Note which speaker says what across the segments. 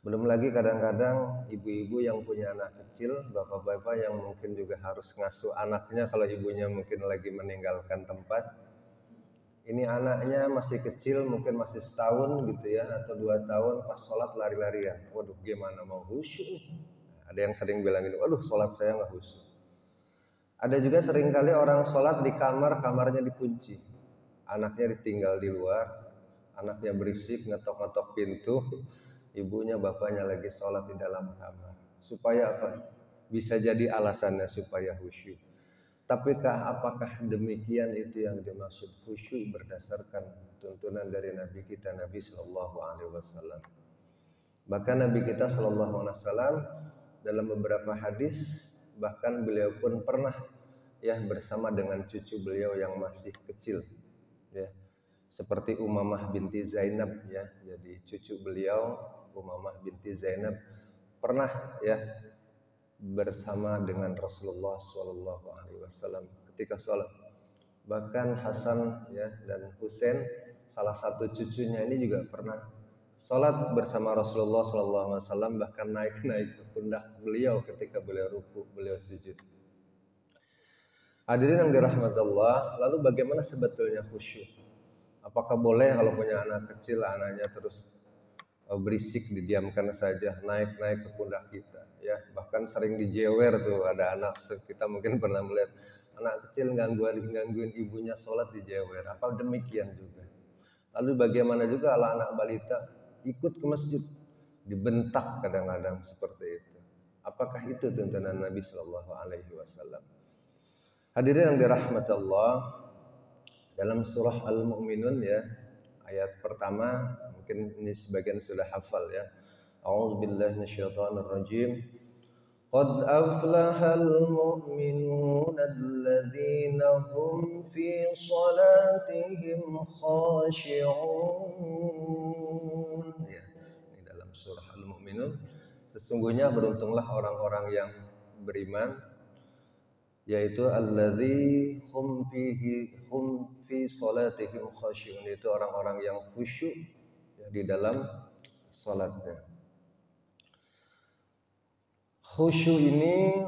Speaker 1: Belum lagi kadang-kadang ibu-ibu yang punya anak kecil, bapak-bapak yang mungkin juga harus ngasuh anaknya kalau ibunya mungkin lagi meninggalkan tempat. Ini anaknya masih kecil, mungkin masih setahun gitu ya, atau 2 tahun, pas sholat lari-larian. Waduh, gimana mau khusyuk nih? Ada yang sering bilang gitu, waduh sholat saya nggak khusyuk. Ada juga seringkali orang sholat di kamar, kamarnya dikunci. Anaknya ditinggal di luar, anaknya berisik, ngetok-ngetok pintu, ibunya bapaknya lagi sholat di dalam kamar. Supaya apa? Bisa jadi alasannya supaya khusyuk. Apakah demikian itu yang dimaksud khusyuk berdasarkan tuntunan dari Nabi kita Nabi Shallallahu Alaihi Wasallam? Bahkan Nabi kita Shallallahu Alaihi Wasallam dalam beberapa hadis bahkan beliau pun pernah ya bersama dengan cucu beliau yang masih kecil ya, seperti Umamah binti Zainab ya. Jadi cucu beliau Umamah binti Zainab pernah ya bersama dengan Rasulullah Shallallahu Alaihi Wasallam ketika sholat. Bahkan Hasan ya dan Husain salah satu cucunya ini juga pernah sholat bersama Rasulullah Shallallahu Alaihi Wasallam, bahkan naik-naik ke pundak beliau ketika beliau ruku, beliau sujud. Hadirin yang dirahmati Allah, lalu bagaimana sebetulnya khusyuk? Apakah boleh kalau punya anak kecil, anaknya terus berisik didiamkan saja, naik-naik ke pundak kita ya, bahkan sering dijewer tuh, ada anak kita mungkin pernah melihat anak kecil gangguin ibunya sholat dijewer. Apa demikian juga? Lalu bagaimana juga kalau anak balita ikut ke masjid dibentak kadang-kadang seperti itu? Apakah itu tuntunan Nabi Shallallahu Alaihi Wasallam? Hadirin yang dirahmati Allah, dalam surah Al-Mu'minun ya, ayat pertama, mungkin ini sebagian sudah hafal ya. A'udzubillahi minasyaitonir rajim. Qad aflahal mu'minuna alladzina hum fi salatihim khashi'un. Ya, ini dalam surah Al-Mu'minun. Sesungguhnya beruntunglah orang-orang yang beriman, yaitu alladzi hum fi salatihim khasyi'un, itu orang-orang yang khusyuk ya, di dalam salatnya. Khusyuk ini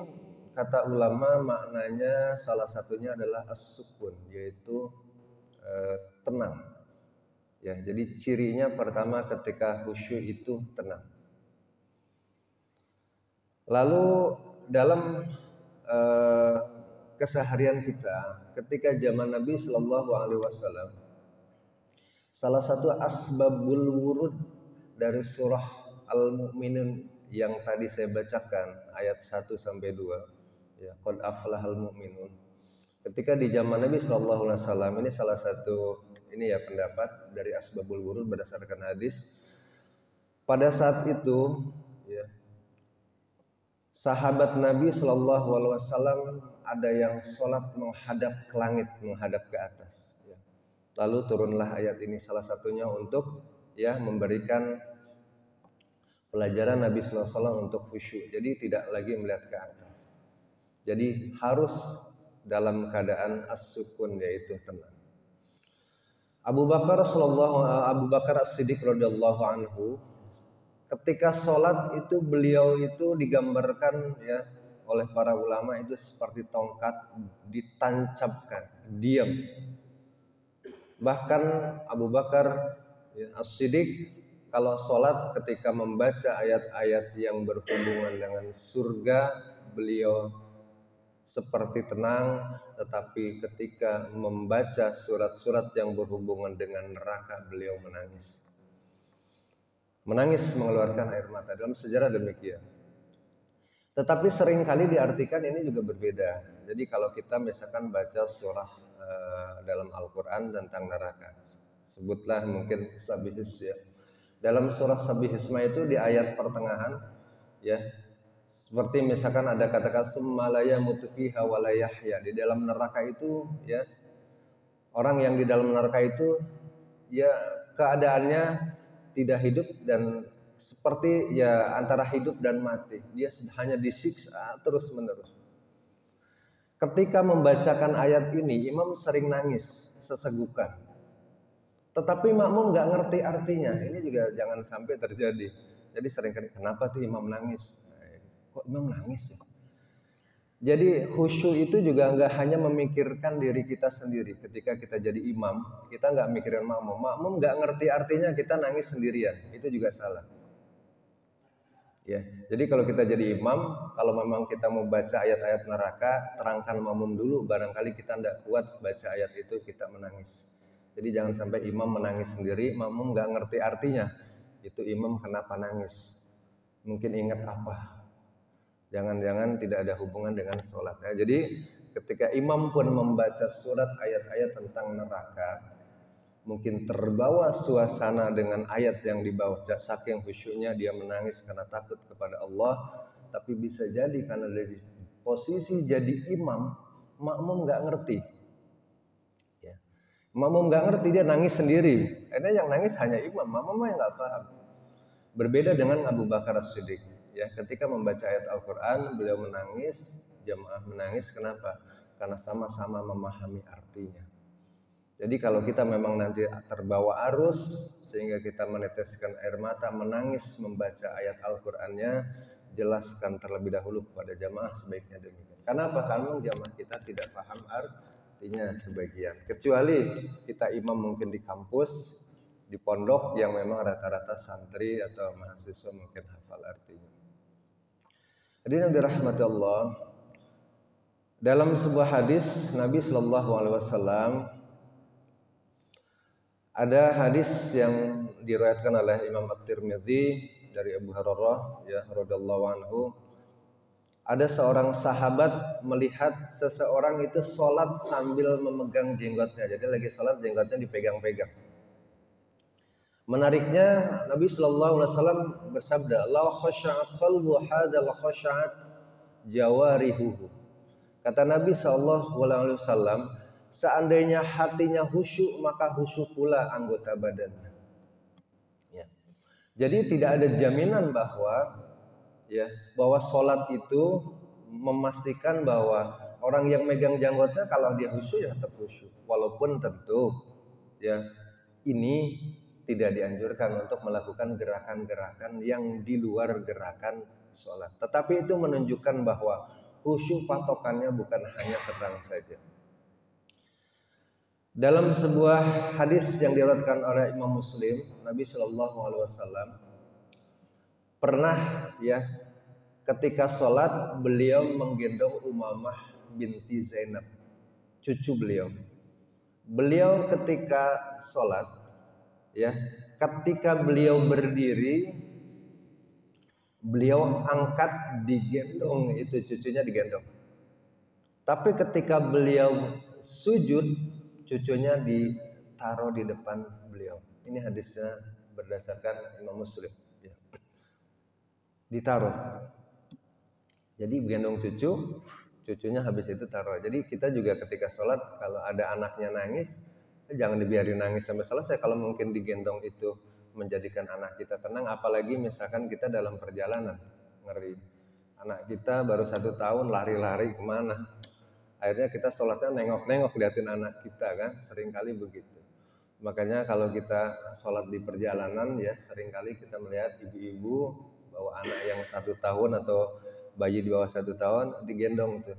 Speaker 1: kata ulama maknanya salah satunya adalah as-sukun, yaitu tenang. Ya, jadi cirinya pertama ketika khusyuk itu tenang. Lalu dalam keseharian kita ketika zaman Nabi Shallallahu Alaihi Wasallam, salah satu asbabul wurud dari surah Al-Mu'minun yang tadi saya bacakan ayat 1 sampai 2 ya, qad aflahal mu'minun. Ketika di zaman Nabi Shallallahu Alaihi Wasallam, ini salah satu ini ya pendapat dari asbabul wurud berdasarkan hadis. Pada saat itu ya, sahabat Nabi Shallallahu Alaihi Wasallam ada yang sholat menghadap ke langit, menghadap ke atas. Ya. Lalu turunlah ayat ini salah satunya untuk ya memberikan pelajaran Nabi Sallallahu Alaihi Wasallam untuk khusyuk. Jadi tidak lagi melihat ke atas. Jadi harus dalam keadaan as-sukun, yaitu tenang. Abu Bakar As-Siddiq radhiyallahu anhu ketika sholat itu beliau itu digambarkan ya oleh para ulama itu seperti tongkat ditancapkan, diam. Bahkan Abu Bakar ya, As-Siddiq kalau sholat ketika membaca ayat-ayat yang berhubungan dengan surga, beliau seperti tenang, tetapi ketika membaca surat-surat yang berhubungan dengan neraka, beliau menangis. Menangis mengeluarkan air mata. Dalam sejarah demikian. Tetapi seringkali diartikan ini juga berbeda. Jadi kalau kita misalkan baca surah dalam Al-Quran tentang neraka, sebutlah mungkin Sabihis ya. Dalam surah Sabihisma itu di ayat pertengahan ya, seperti misalkan ada kata-kata summalaya mutufiha walayahya. Di dalam neraka itu ya, orang yang di dalam neraka itu ya keadaannya tidak hidup dan seperti ya antara hidup dan mati. Dia hanya disiksa terus menerus. Ketika membacakan ayat ini, imam sering nangis sesegukan. Tetapi makmum nggak ngerti artinya. Ini juga jangan sampai terjadi. Jadi seringkali kenapa tuh imam nangis? Kok imam nangis ya? Jadi khusyuk itu juga nggak hanya memikirkan diri kita sendiri. Ketika kita jadi imam, kita nggak mikirin makmum. Makmum nggak ngerti artinya kita nangis sendirian. Itu juga salah. Ya, jadi kalau kita jadi imam, kalau memang kita mau baca ayat-ayat neraka, terangkan makmum dulu. Barangkali kita tidak kuat baca ayat itu, kita menangis. Jadi jangan sampai imam menangis sendiri, makmum nggak ngerti artinya. Itu imam kenapa nangis? Mungkin ingat apa? Jangan-jangan tidak ada hubungan dengan sholat. Nah, jadi ketika imam pun membaca surat ayat-ayat tentang neraka, mungkin terbawa suasana dengan ayat yang dibawa, saking khusyuknya dia menangis karena takut kepada Allah. Tapi bisa jadi karena dari posisi jadi imam, makmum nggak ngerti. Ya. Makmum nggak ngerti, dia nangis sendiri. Karena yang nangis hanya imam, makmum yang nggak paham. Berbeda dengan Abu Bakar As-Siddiq. Ya, ketika membaca ayat Al-Quran, beliau menangis, jamaah menangis. Kenapa? Karena sama-sama memahami artinya. Jadi kalau kita memang nanti terbawa arus sehingga kita meneteskan air mata, menangis membaca ayat Al-Qur'annya, jelaskan terlebih dahulu kepada jamaah sebaiknya demikian. Kenapa? Karena jamaah kita tidak paham artinya sebagian. Kecuali kita imam mungkin di kampus, di pondok yang memang rata-rata santri atau mahasiswa mungkin hafal artinya. Jadi yang dirahmati Allah, dalam sebuah hadis Nabi Shallallahu Alaihi Wasallam, ada hadis yang diriwayatkan oleh Imam At-Tirmidzi dari Abu Hurairah ya radhiyallahu anhu. Ada seorang sahabat melihat seseorang itu sholat sambil memegang jenggotnya. Jadi lagi sholat jenggotnya dipegang-pegang. Menariknya Nabi Shallallahu Alaihi Wasallam bersabda, "La khasha'at qalbu hadzal khasha'at jawarihuhu." Kata Nabi Shallallahu Alaihi Wasallam, seandainya hatinya khusyuk, maka khusyuk pula anggota badannya. Ya. Jadi tidak ada jaminan bahwa sholat itu memastikan bahwa orang yang megang janggutnya kalau dia khusyuk ya tetap khusyuk. Walaupun tentu ya ini tidak dianjurkan untuk melakukan gerakan-gerakan yang di luar gerakan sholat. Tetapi itu menunjukkan bahwa khusyuk patokannya bukan hanya tenang saja. Dalam sebuah hadis yang diriwayatkan oleh Imam Muslim, Nabi Shallallahu Alaihi Wasallam pernah ketika sholat beliau menggendong Umamah binti Zainab, cucu beliau. Beliau ketika sholat, ketika beliau berdiri, beliau angkat digendong, itu cucunya digendong. Tapi ketika beliau sujud, cucunya ditaruh di depan beliau. Ini hadisnya berdasarkan Imam Muslim. Ditaruh. Jadi gendong cucu, cucunya habis itu taruh. Jadi kita juga ketika sholat kalau ada anaknya nangis, jangan dibiarin nangis sampai selesai. Kalau mungkin digendong itu menjadikan anak kita tenang, apalagi misalkan kita dalam perjalanan, ngeri. Anak kita baru 1 tahun lari-lari kemana? Akhirnya kita sholatnya nengok-nengok liatin anak kita kan, seringkali begitu. Makanya kalau kita sholat di perjalanan seringkali kita melihat ibu-ibu bawa anak yang 1 tahun atau bayi di bawah 1 tahun digendong tuh.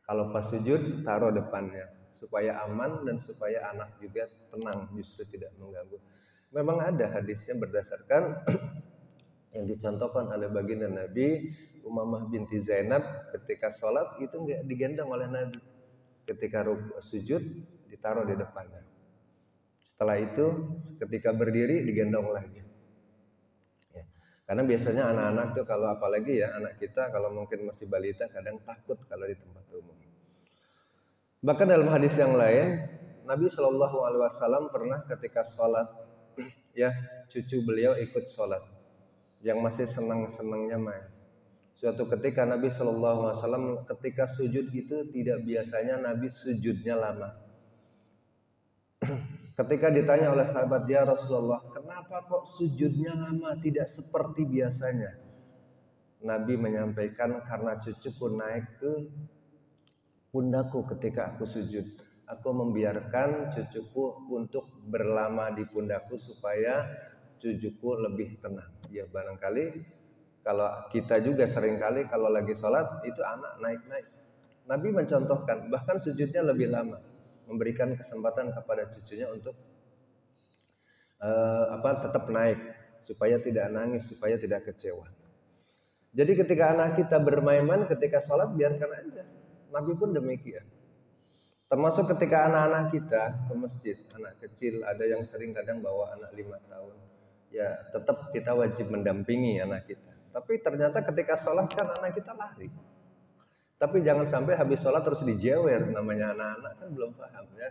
Speaker 1: Kalau pas sujud taruh depannya supaya aman dan supaya anak juga tenang, justru tidak mengganggu. Memang ada hadisnya berdasarkan yang dicontohkan oleh baginda Nabi Umamah binti Zainab ketika sholat itu nggak digendong oleh Nabi. Ketika sujud ditaruh di depannya. Setelah itu ketika berdiri digendong lagi. Ya. Karena biasanya anak-anak tuh kalau apalagi anak kita kalau mungkin masih balita kadang takut kalau di tempat umum. Bahkan dalam hadis yang lain Nabi Shallallahu Alaihi Wasallam pernah ketika sholat cucu beliau ikut sholat yang masih senang-senangnya main. Suatu ketika Nabi Shallallahu Alaihi Wasallam ketika sujud itu tidak biasanya Nabi sujudnya lama. Ketika ditanya oleh sahabat, ya Rasulullah, kenapa kok sujudnya lama, tidak seperti biasanya? Nabi menyampaikan karena cucuku naik ke pundakku ketika aku sujud. Aku membiarkan cucuku untuk berlama di pundakku supaya cucuku lebih tenang. Ya barangkali kalau kita juga seringkali kalau lagi sholat itu anak naik-naik. Nabi mencontohkan bahkan sujudnya lebih lama, memberikan kesempatan kepada cucunya untuk tetap naik supaya tidak nangis, supaya tidak kecewa. Jadi ketika anak kita bermain-main ketika sholat biarkan aja. Nabi pun demikian. Termasuk ketika anak-anak kita ke masjid, anak kecil ada yang sering kadang bawa anak 5 tahun. Ya tetap kita wajib mendampingi anak kita. Tapi ternyata ketika sholat kan anak kita lari. Tapi jangan sampai habis sholat terus dijewer, namanya anak-anak kan belum paham ya.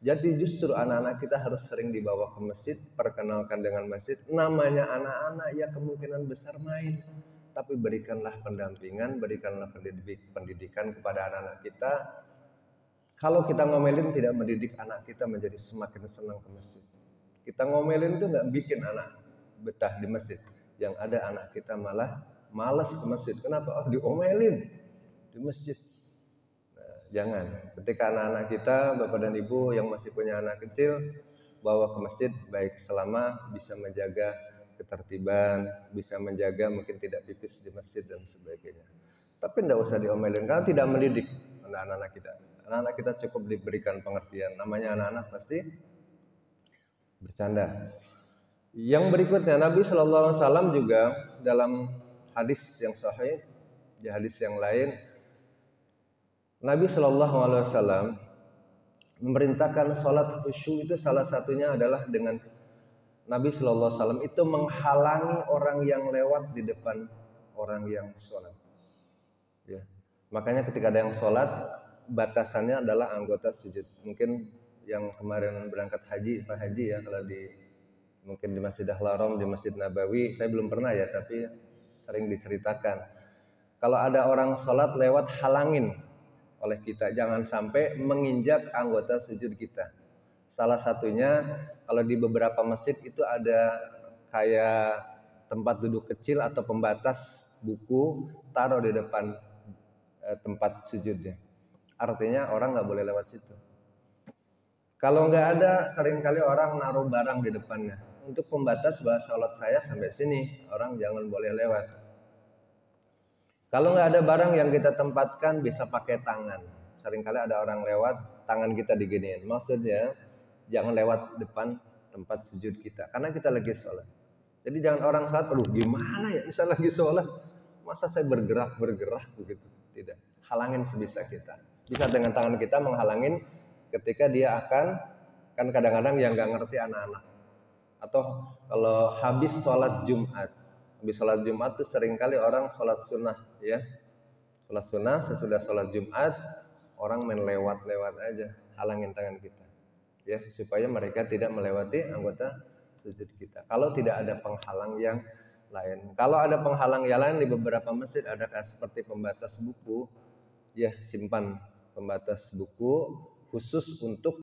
Speaker 1: Jadi justru anak-anak kita harus sering dibawa ke masjid, perkenalkan dengan masjid. Namanya anak-anak ya kemungkinan besar main. Tapi berikanlah pendampingan, berikanlah pendidikan kepada anak-anak kita. Kalau kita ngomelin tidak mendidik anak kita menjadi semakin senang ke masjid. Kita ngomelin itu nggak bikin anak betah di masjid. Yang ada anak kita malah malas ke masjid. Kenapa? Oh diomelin di masjid. Nah, jangan. Ketika anak-anak kita, bapak dan ibu yang masih punya anak kecil, bawa ke masjid baik selama bisa menjaga ketertiban, bisa menjaga mungkin tidak pipis di masjid dan sebagainya. Tapi tidak usah diomelin karena tidak mendidik anak-anak kita. Anak-anak kita cukup diberikan pengertian. Namanya anak-anak pasti bercanda. Yang berikutnya Nabi Shallallahu Alaihi Wasallam juga dalam hadis yang sahih, di hadis yang lain, Nabi Shallallahu Alaihi Wasallam memerintahkan sholat khusyuk itu salah satunya adalah dengan Nabi Shallallahu Alaihi Wasallam itu menghalangi orang yang lewat di depan orang yang sholat. Ya. Makanya ketika ada yang sholat, batasannya adalah anggota sujud. Mungkin yang kemarin berangkat haji, Pak Haji ya, kalau mungkin di Masjidil Haram, di Masjid Nabawi, saya belum pernah ya, tapi sering diceritakan. Kalau ada orang sholat lewat, halangin oleh kita, jangan sampai menginjak anggota sujud kita. Salah satunya kalau di beberapa masjid itu ada kayak tempat duduk kecil atau pembatas buku, taruh di depan tempat sujudnya. Artinya orang nggak boleh lewat situ. Kalau nggak ada, seringkali orang naruh barang di depannya. Untuk pembatas bahasa sholat saya sampai sini, orang jangan boleh lewat. Kalau nggak ada barang yang kita tempatkan, bisa pakai tangan. Seringkali ada orang lewat, tangan kita diginiin. Maksudnya, jangan lewat depan tempat sujud kita, karena kita lagi sholat. Jadi jangan orang sholat, aduh gimana ya, saya lagi sholat, masa saya bergerak begitu. Tidak, halangin sebisa kita. Bisa dengan tangan kita menghalangin ketika dia akan, kan kadang-kadang yang nggak ngerti anak-anak. Atau kalau habis sholat Jumat, tuh seringkali orang sholat sunnah ya. Sholat sunnah sesudah sholat Jumat, orang main lewat-lewat aja, halangin tangan kita. Ya, supaya mereka tidak melewati anggota sujud kita. Kalau tidak ada penghalang yang lain. Kalau ada penghalang yang lain di beberapa masjid ada seperti pembatas buku, ya simpan pembatas buku khusus untuk